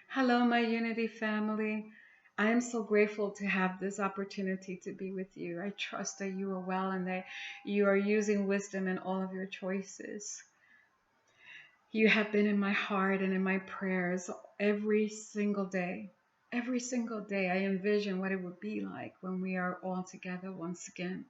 Hello, my Unity family. I am so grateful to have this opportunity to be with you. I trust that you are well and that you are using wisdom in all of your choices. You have been in my heart and in my prayers every single day. Every single day, I envision what it would be like when we are all together once again.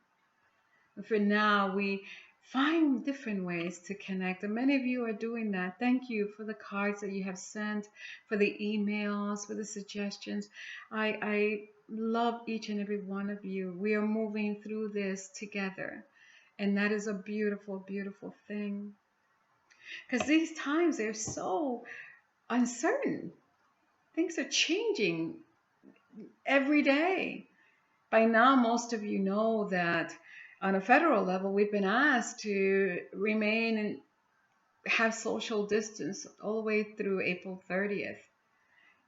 For now, we find different ways to connect, and many of you are doing that. Thank you for the cards that you have sent, for the emails, for the suggestions. I love each and every one of you. We are moving through this together, and that is a beautiful, beautiful thing. Because these times they're so uncertain. Things are changing every day. By now, most of you know that on a federal level, we've been asked to remain and have social distance all the way through April 30th.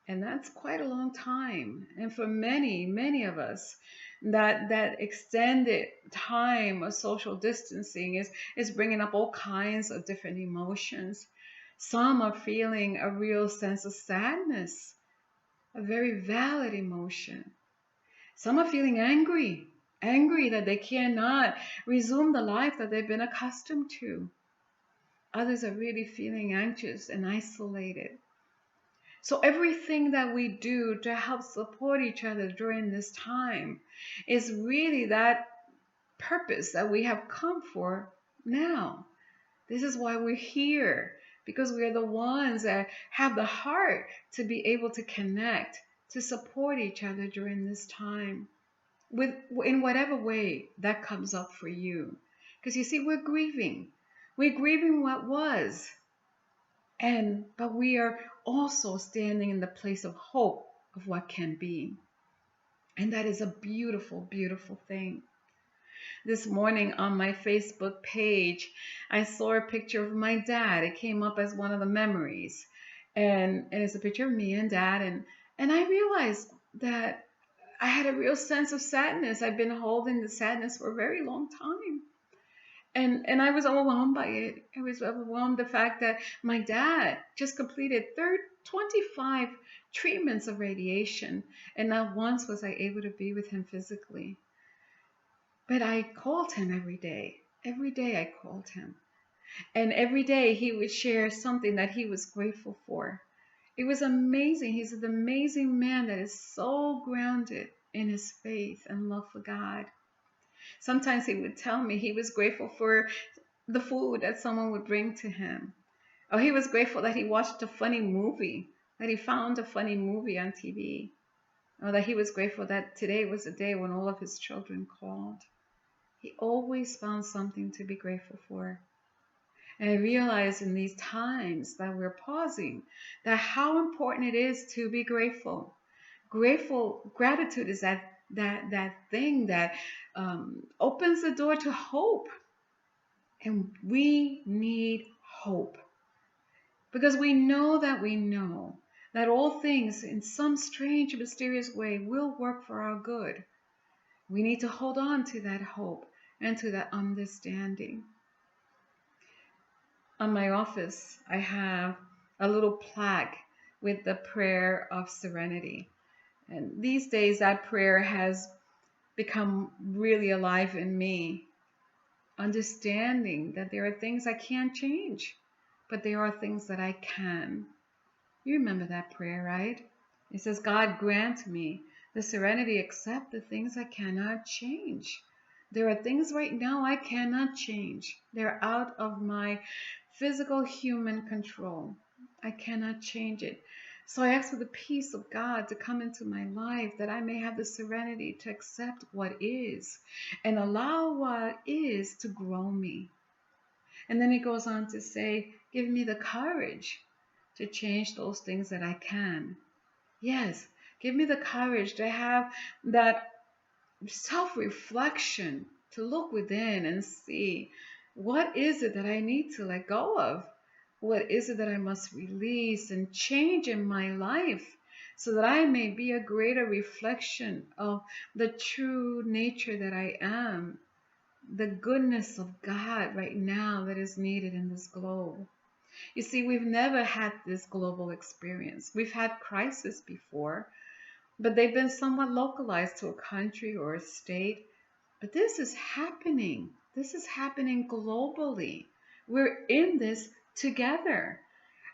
And that's quite a long time. And for many, many of us, that extended time of social distancing is bringing up all kinds of different emotions. Some are feeling a real sense of sadness, a very valid emotion. Some are feeling angry, angry that they cannot resume the life that they've been accustomed to. Others are really feeling anxious and isolated. So, everything that we do to help support each other during this time is really that purpose that we have come for now. This is why we're here, because we are the ones that have the heart to be able to connect, to support each other during this time, with in whatever way that comes up for you. Because you see, we're grieving what was, and but we are also standing in the place of hope of what can be, and that is a beautiful, beautiful thing. This morning on my Facebook page, I saw a picture of my dad. It came up as one of the memories, and it's a picture of me and dad, and I realized that I had a real sense of sadness. I've been holding the sadness for a very long time. And I was overwhelmed by it. I was overwhelmed the fact that my dad just completed 25 treatments of radiation, and not once was I able to be with him physically. But I called him every day. Every day I called him. And every day he would share something that he was grateful for. It was amazing. He's an amazing man that is so grounded in his faith and love for God. Sometimes he would tell me he was grateful for the food that someone would bring to him. Or he was grateful that he watched a funny movie, that he found a funny movie on TV. Or that he was grateful that today was the day when all of his children called. He always found something to be grateful for. And I realize in these times that we're pausing, that how important it is to be grateful. Gratitude is that thing that opens the door to hope. And we need hope because we know that all things in some strange, mysterious way will work for our good. We need to hold on to that hope and to that understanding. On my office, I have a little plaque with the prayer of serenity. And these days, that prayer has become really alive in me, understanding that there are things I can't change, but there are things that I can. You remember that prayer, right? It says, God grant me the serenity, accept the things I cannot change. There are things right now I cannot change. They're out of my physical human control. I cannot change it. So I ask for the peace of God to come into my life, that I may have the serenity to accept what is and allow what is to grow me. And then it goes on to say, give me the courage to change those things that I can. Yes, give me the courage to have that self reflection, to look within and see what is it that I need to let go of? What is it that I must release and change in my life so that I may be a greater reflection of the true nature that I am, the goodness of God right now that is needed in this globe. You see, we've never had this global experience. We've had crisis before, but they've been somewhat localized to a country or a state. But this is happening. This is happening globally. We're in this together.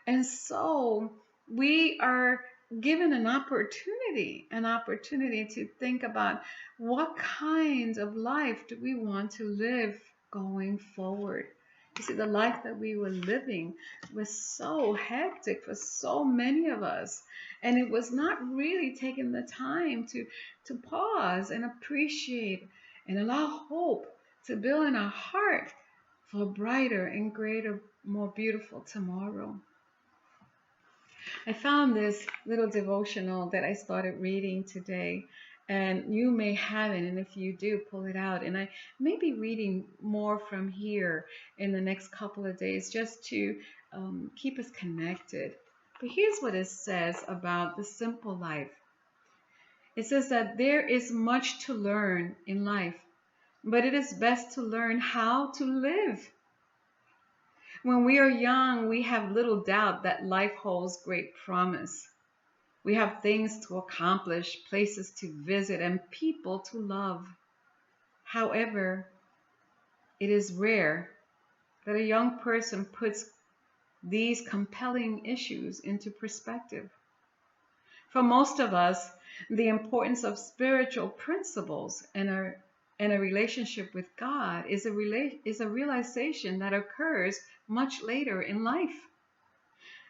And so we are given an opportunity to think about what kind of life do we want to live going forward. You see, the life that we were living was so hectic for so many of us. And it was not really taking the time to pause and appreciate and allow hope to build in our heart for a brighter and greater, more beautiful tomorrow. I found this little devotional that I started reading today, and you may have it, and if you do, pull it out. And I may be reading more from here in the next couple of days just to keep us connected. But here's what it says about the simple life. It says that there is much to learn in life, but it is best to learn how to live. When we are young, we have little doubt that life holds great promise. We have things to accomplish, places to visit, and people to love. However, it is rare that a young person puts these compelling issues into perspective. For most of us, the importance of spiritual principles and a relationship with God is a realization that occurs much later in life.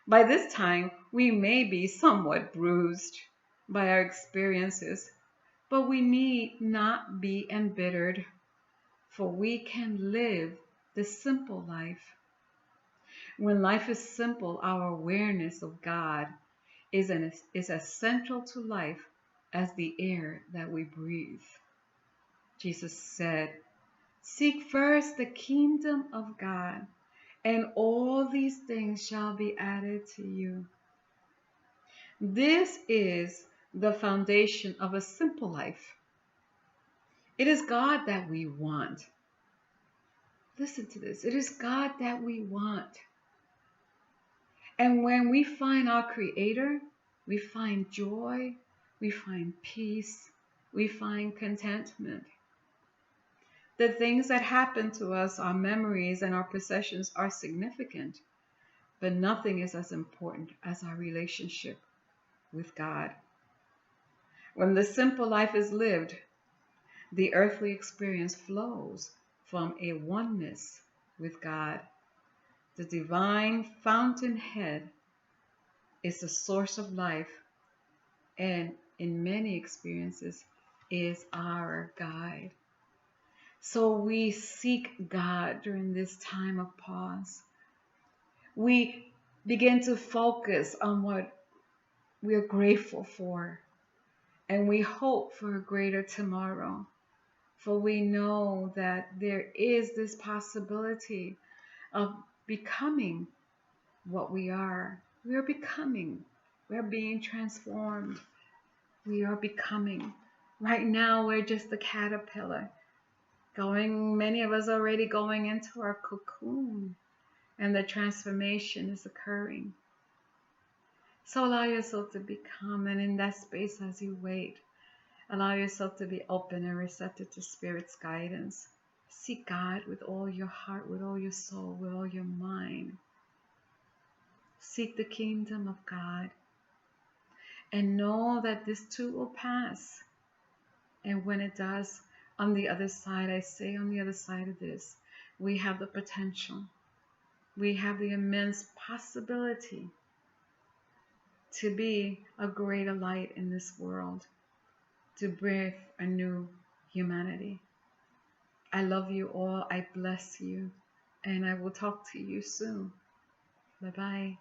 By this time, we may be somewhat bruised by our experiences, but we need not be embittered, for we can live the simple life. When life is simple, our awareness of God is as central to life as the air that we breathe. Jesus said, "Seek first the kingdom of God, and all these things shall be added to you." This is the foundation of a simple life. It is God that we want. Listen to this. It is God that we want. And when we find our Creator, we find joy, we find peace, we find contentment. The things that happen to us, our memories and our possessions, are significant, but nothing is as important as our relationship with God. When the simple life is lived, the earthly experience flows from a oneness with God. The divine fountainhead is the source of life, and in many experiences is our guide. So we seek God during this time of pause. We begin to focus on what we are grateful for, and we hope for a greater tomorrow. For we know that there is this possibility of becoming what we are. We are becoming. We are being transformed. We are becoming. Right now, we're just a caterpillar. Many of us already going into our cocoon, and the transformation is occurring. So allow yourself to become, and in that space as you wait, allow yourself to be open and receptive to Spirit's guidance. Seek God with all your heart, with all your soul, with all your mind. Seek the kingdom of God. And know that this too will pass. And when it does, on the other side, I say on the other side of this, we have the potential. We have the immense possibility to be a greater light in this world, to birth a new humanity. I love you all. I bless you. And I will talk to you soon. Bye-bye.